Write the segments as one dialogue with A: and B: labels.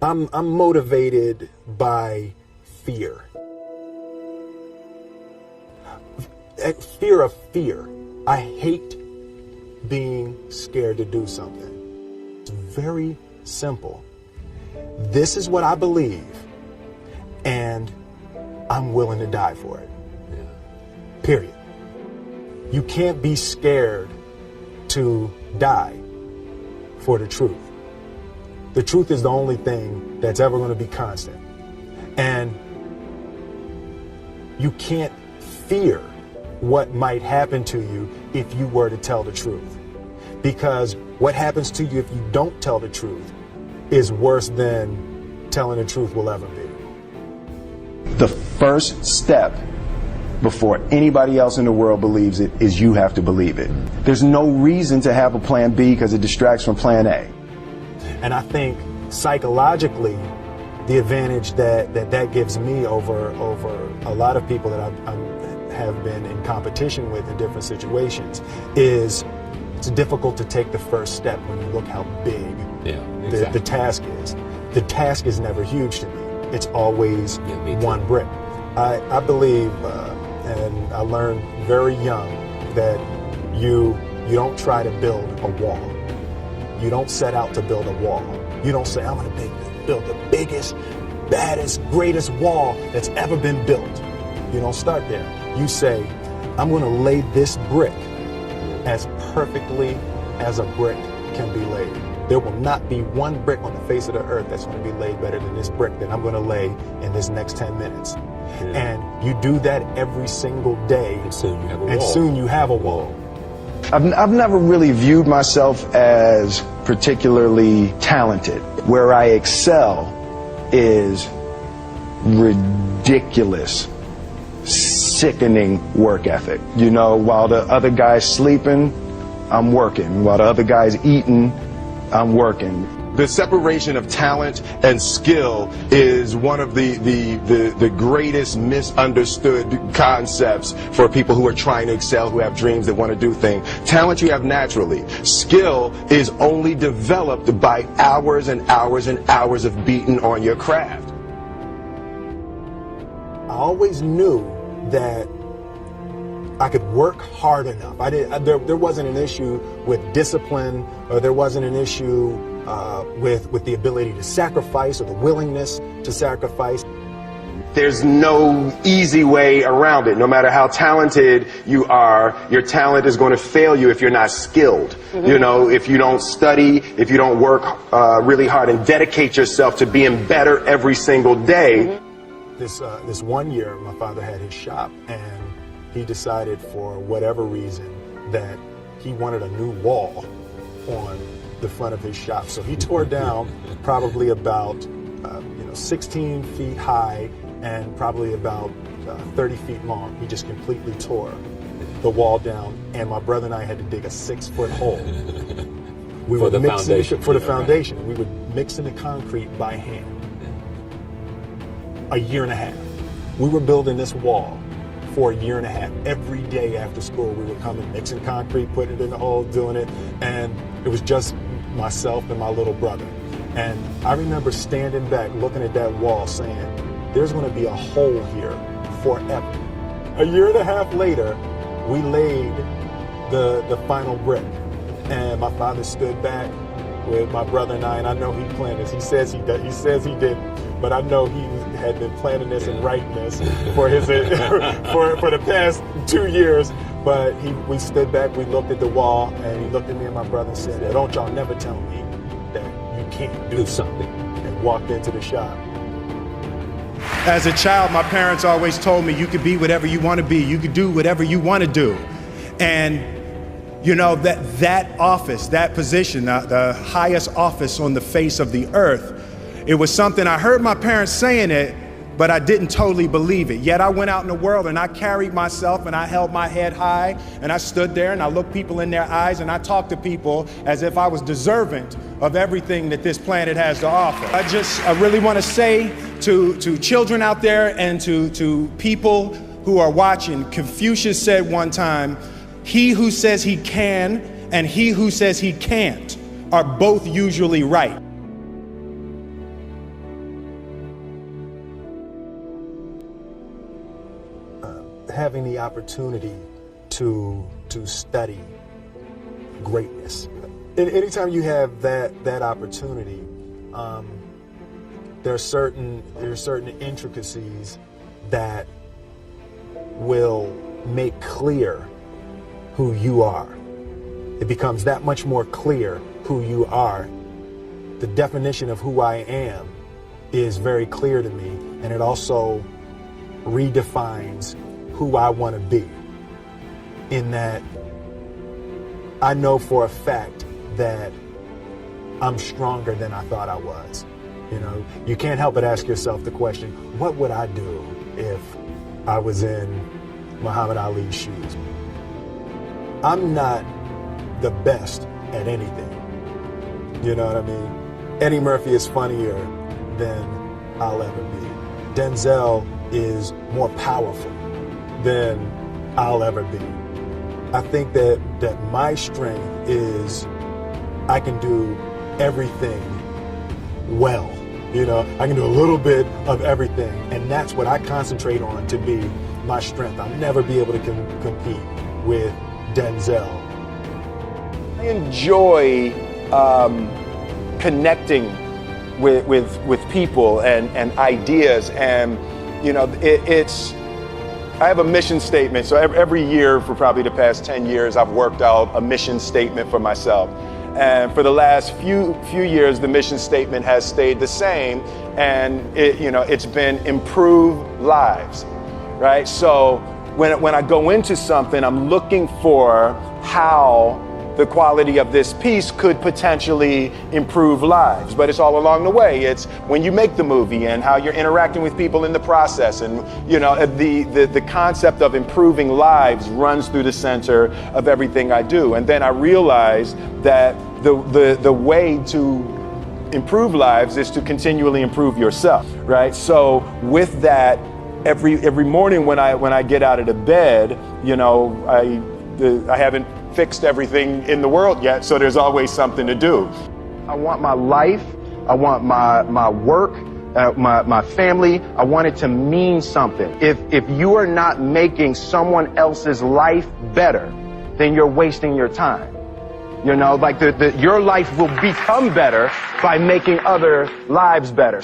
A: I'm motivated by fear. Fear of fear. I hate being scared to do something. It's very simple. This is what I believe, and I'm willing to die for it. Period. You can't be scared to die for the truth. The truth is the only thing that's ever going to be constant. And you can't fear what might happen to you if you were to tell the truth. Because what happens to you if you don't tell the truth is worse than telling the truth will ever be.
B: The first step before anybody else in the world believes it is you have to believe it. There's no reason to have a plan B because it distracts from plan A.
A: And I think psychologically, the advantage that gives me over a lot of people that I have been in competition with in different situations is it's difficult to take the first step when you look how big the task is. The task is never huge to me. It's always one brick. I believe, and I learned very young, that you don't try to build a wall. You don't set out to build a wall. You don't say, I'm going to build the biggest, baddest, greatest wall that's ever been built. You don't start there. You say, I'm going to lay this brick as perfectly as a brick can be laid. There will not be one brick on the face of the earth that's going to be laid better than this brick that I'm going to lay in this next 10 minutes. And you do that every single day, and soon you have a wall.
B: I've never really viewed myself as particularly talented. Where I excel is ridiculous, sickening work ethic. You know, while the other guy's sleeping, I'm working. While the other guy's eating, I'm working.
C: The separation of talent and skill is one of the greatest misunderstood concepts for people who are trying to excel, who have dreams, that want to do things. Talent you have naturally. Skill is only developed by hours and hours and hours of beating on your craft.
A: I always knew that I could work hard enough. There wasn't an issue with discipline, or there wasn't an issue with the ability to sacrifice or the willingness to sacrifice.
C: There's no easy way around it. No matter how talented you are, your talent is going to fail you if you're not skilled. You know, if you don't study, if you don't work really hard and dedicate yourself to being better every single day.
A: This one year, my father had his shop, and he decided for whatever reason that he wanted a new wall on the front of his shop. So he tore down probably about 16 feet high and probably about 30 feet long. He just completely tore the wall down, and my brother and I had to dig a 6-foot hole. We
D: for the foundation.
A: For the foundation. Right. We would mix in the concrete by hand. A year and a half. We were building this wall for a year and a half. Every day after school, we would come and mix in concrete, put it in the hole, doing it, and it was just myself and my little brother. And I remember standing back, looking at that wall, saying, there's going to be a hole here forever. A year and a half later, we laid the final brick, and my father stood back with my brother and I know he planned this. He says he didn't, but I know he had been planning this and writing this for his for the past 2 years. But we stood back, we looked at the wall, and he looked at me and my brother and said, don't y'all never tell me that you can't do something, and walked into the shop.
E: As a child, my parents always told me you could be whatever you want to be, you could do whatever you want to do. And you know, that office, that position, the highest office on the face of the earth, it was something I heard my parents saying it, but I didn't totally believe it. Yet I went out in the world and I carried myself and I held my head high and I stood there and I looked people in their eyes and I talked to people as if I was deserving of everything that this planet has to offer. I really want to say to children out there and to people who are watching, Confucius said one time, he who says he can and he who says he can't are both usually right.
A: having the opportunity to study greatness. Anytime you have that opportunity, there are certain intricacies that will make clear who you are. It becomes that much more clear who you are. The definition of who I am is very clear to me, and it also redefines who I want to be. In that I know for a fact that I'm stronger than I thought I was. You know, you can't help but ask yourself the question, what would I do if I was in Muhammad Ali's shoes? I'm not the best at anything. You know what I mean? Eddie Murphy is funnier than I'll ever be. Denzel is more powerful than I'll ever be. I think that my strength is I can do everything well. You know, I can do a little bit of everything, and that's what I concentrate on to be my strength. I'll never be able to compete with Denzel.
B: I enjoy connecting with people and ideas, and you know, I have a mission statement. So every year for probably the past 10 years, I've worked out a mission statement for myself. And for the last few years, the mission statement has stayed the same, and it's been improve lives, right? So when I go into something, I'm looking for how the quality of this piece could potentially improve lives. But it's all along the way. It's when you make the movie and how you're interacting with people in the process. And the concept of improving lives runs through the center of everything I do. And then I realized that the way to improve lives is to continually improve yourself, right? So with that, every morning when I get out of the bed, I haven't fixed everything in the world yet, so there's always something to do.
C: I want my life, I want my work, my family, I want it to mean something. If you are not making someone else's life better, then you're wasting your time. You know, like your life will become better by making other lives better.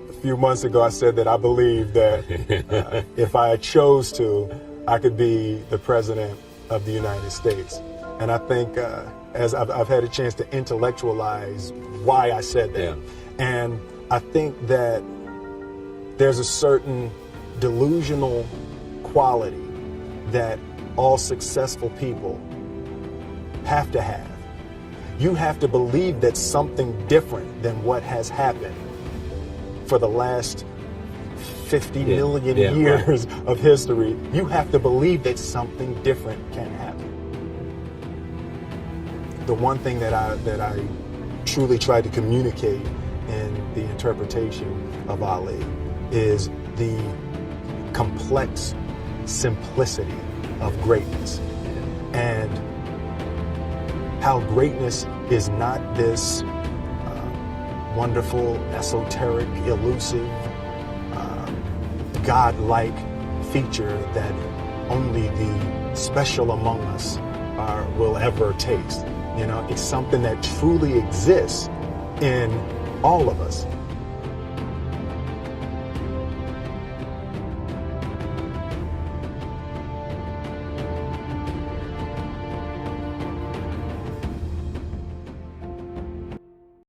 A: A few months ago, I said that I believe that if I chose to, I could be the president of the United States. And I think as I've had a chance to intellectualize why I said that. Yeah. And I think that there's a certain delusional quality that all successful people have to have. You have to believe that something different than what has happened for the last 50 million years of history. You have to believe that something different can happen. The one thing that I truly tried to communicate in the interpretation of Ali is the complex simplicity of greatness, and how greatness is not this wonderful, esoteric, elusive, God-like feature that only the special among us will ever taste. You know, it's something that truly exists in all of us.